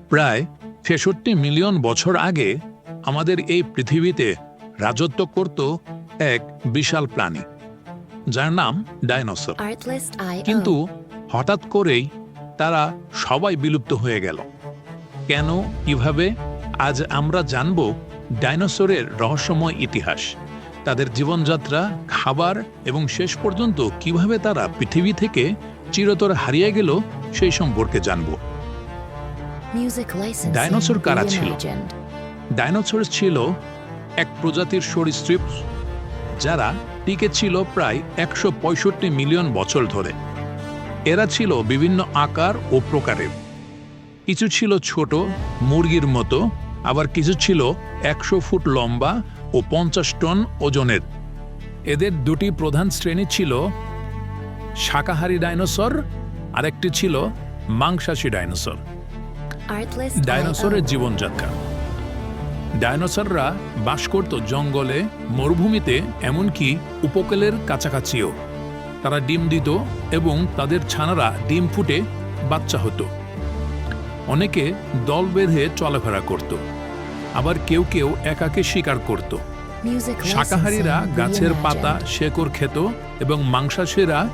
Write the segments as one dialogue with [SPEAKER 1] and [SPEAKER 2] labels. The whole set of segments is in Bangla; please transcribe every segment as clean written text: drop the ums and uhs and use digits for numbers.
[SPEAKER 1] প্রায় ৬৬ মিলিয়ন বছর আগে আমাদের এই পৃথিবীতে রাজত্ব করত এক বিশাল প্রাণী, যার নাম ডাইনোসর। কিন্তু হঠাৎ করেই তারা সবাই বিলুপ্ত হয়ে গেল। কেন, কিভাবে? আজ আমরা জানব ডাইনোসরের রহস্যময় ইতিহাস, তাদের জীবনযাত্রা, খাবার এবং শেষ পর্যন্ত কিভাবে তারা পৃথিবী থেকে চিরতরে হারিয়ে গেল সেই সম্পর্কে জানব। ডাইনোসর কারা ছিল? ডাইনোসর ছিল এক প্রজাতির সরীসৃপ যারা টিকে ছিল প্রায় ১৬৫ মিলিয়ন বছর ধরে। এরা ছিল বিভিন্ন আকার ও প্রকারের। কিছু ছিল ছোট, মুরগির মতো, আবার কিছু ছিল ১০০ ফুট লম্বা ও ৫০ টন ওজনের। এদের দুটি প্রধান শ্রেণী ছিল শাকাহারী ডাইনোসর, আরেকটি ছিল মাংসাশী ডাইনোসর। ডাইনোসরের জীবনযাত্রা। ডাইনোসররা বাস করত জঙ্গলে, মরুভূমিতে, এমনকি উপকূলের কাছাকাছিও। তারা ডিম দিত এবং তাদের ছানারা ডিম ফুটে বাচ্চা হতো। অনেকে দল বেঁধে চলাফেরা করত, আবার কেউ কেউ একাকে শিকার করত। শাকাহারীরা গাছের পাতা, শেকড় খেত এবং মাংসাশীরা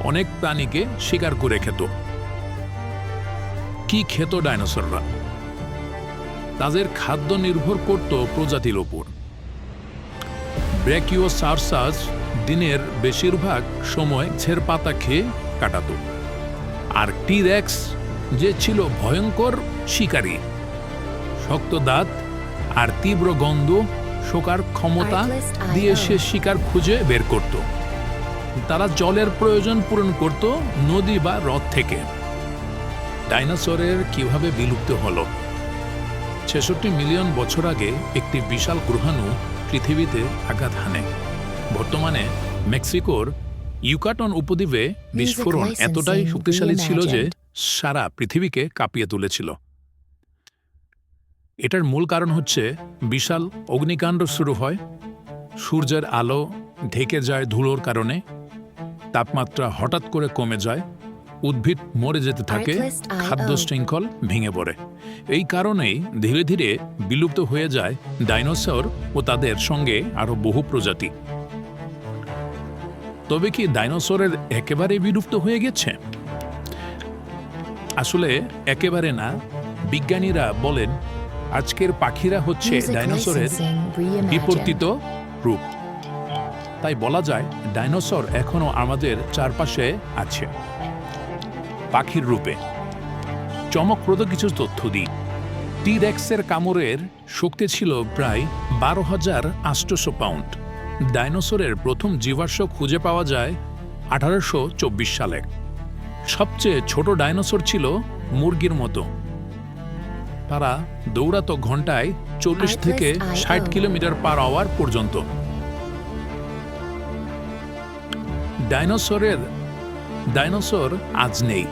[SPEAKER 1] অনেক প্রাণীকে শিকার করে খেত। কি খেত ডাইনোসররা? তাদের খাদ্য নির্ভর করত প্রজাতির ওপর। ব্র্যাকিওসাউরাস দিনের বেশিরভাগ সময় গাছের পাতা খেয়ে কাটাত। আর টি-রেক্স যে ছিল ভয়ঙ্কর শিকারী, শক্ত দাঁত আর তীব্র গন্ধ শোকার ক্ষমতা দিয়ে সে শিকার খুঁজে বের করত। তারা জলের প্রয়োজন পূরণ করত নদী বা হ্রদ থেকে। ডাইনোসরের কিভাবে বিলুপ্ত হলো? ৬৬ মিলিয়ন বছর আগে একটি বিশাল গ্রহাণু পৃথিবীতে আঘাত হানে। বর্তমানে মেক্সিকোর ইউকাটন উপদ্বীপে বিস্ফোরণ এতটাই শক্তিশালী ছিল যে সারা পৃথিবীকে কাঁপিয়ে তুলেছিল। এটার মূল কারণ হচ্ছে বিশাল অগ্নিকাণ্ড শুরু হয়। সূর্যের আলো ঢেকে যায় ধুলোর কারণে, তাপমাত্রা হঠাৎ করে কমে যায়, উদ্ভিদ মরে যেতে থাকে, খাদ্য শৃঙ্খল ভেঙে পড়ে। এই কারণেই ধীরে ধীরে বিলুপ্ত হয়ে যায় ডাইনোসর ও তাদের সঙ্গে আরও বহু প্রজাতি। তবে কি ডাইনোসরের একেবারে বিলুপ্ত হয়ে গেছে? আসলে একেবারে না। বিজ্ঞানীরা বলেন আজকের পাখিরা হচ্ছে ডাইনোসরের বিবর্তিত রূপ। তাই বলা যায় ডাইনোসর এখনো আমাদের চারপাশে আছে পাখির রূপে। চমকপ্রদ কিছু তথ্য দিই। টি-রেক্সের কামড়ের শক্তি ছিল প্রায় ১২,৮০০ পাউন্ড। ডাইনোসরের প্রথম জীবাশ্ম খুঁজে পাওয়া যায় ১৮২৪ সালে। সবচেয়ে ছোট ডাইনোসর ছিল মুরগির মতো। তারা দৌড়াতো ঘন্টায় ৪০ থেকে ৬০ কিলোমিটার পার আওয়ার পর্যন্ত। ডাইনোসর আজ নেই,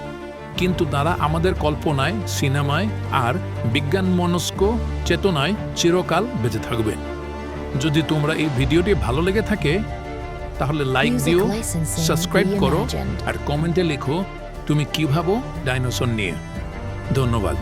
[SPEAKER 1] কিন্তু তারা আমাদের কল্পনায়, সিনেমায় আর বিজ্ঞানমনস্ক চেতনায় চিরকাল বেঁচে থাকবে। যদি তোমরা এই ভিডিওটি ভালো লেগে থাকে তাহলে লাইক দিও, সাবস্ক্রাইব করো আর কমেন্টে লেখো তুমি কি ভাবো ডাইনোসর নিয়ে। ধন্যবাদ।